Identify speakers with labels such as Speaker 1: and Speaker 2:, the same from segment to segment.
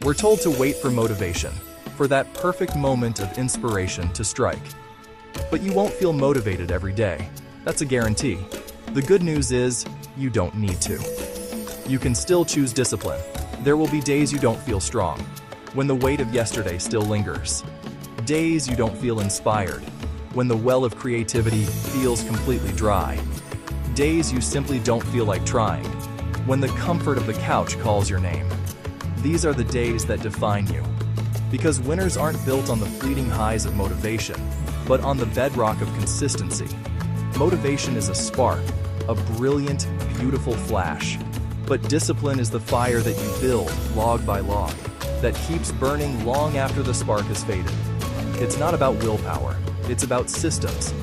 Speaker 1: We're told to wait for motivation, for that perfect moment of inspiration to strike. But you won't feel motivated every day. That's a guarantee. The good news is, you don't need to. You can still choose discipline. There will be days you don't feel strong, when the weight of yesterday still lingers. Days you don't feel inspired, when the well of creativity feels completely dry. Days you simply don't feel like trying, when the comfort of the couch calls your name. These are the days that define you. Because winners aren't built on the fleeting highs of motivation, but on the bedrock of consistency. Motivation is a spark, a brilliant, beautiful flash. But discipline is the fire that you build, log by log, that keeps burning long after the spark has faded. It's not about willpower, it's about systems.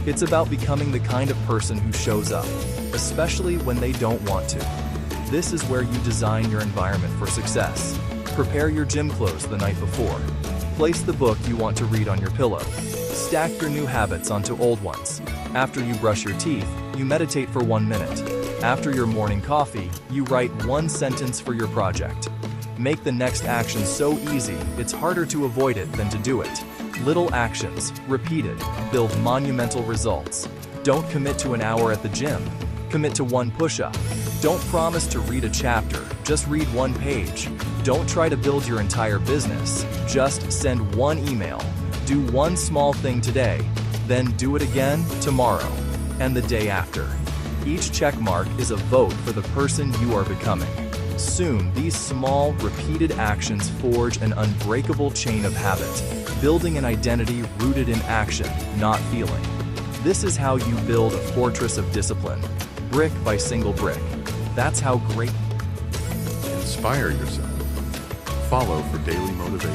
Speaker 1: It's about becoming the kind of person who shows up, especially when they don't want to. This is where you design your environment for success. Prepare your gym clothes the night before. Place the book you want to read on your pillow. Stack your new habits onto old ones. After you brush your teeth, you meditate for 1 minute. After your morning coffee, you write 1 sentence for your project. Make the next action so easy, it's harder to avoid it than to do it. Little actions, repeated, build monumental results. Don't commit to an hour at the gym. Commit to 1 push-up. Don't promise to read a chapter, just read 1 page. Don't try to build your entire business. Just send 1 email. Do 1 small thing today, then do it again tomorrow, and the day after. Each check mark is a vote for the person you are becoming. Soon, these small, repeated actions forge an unbreakable chain of habit, building an identity rooted in action, not feeling. This is how you build a fortress of discipline, brick by single brick. That's how great.
Speaker 2: Inspire yourself. Follow for daily motivation.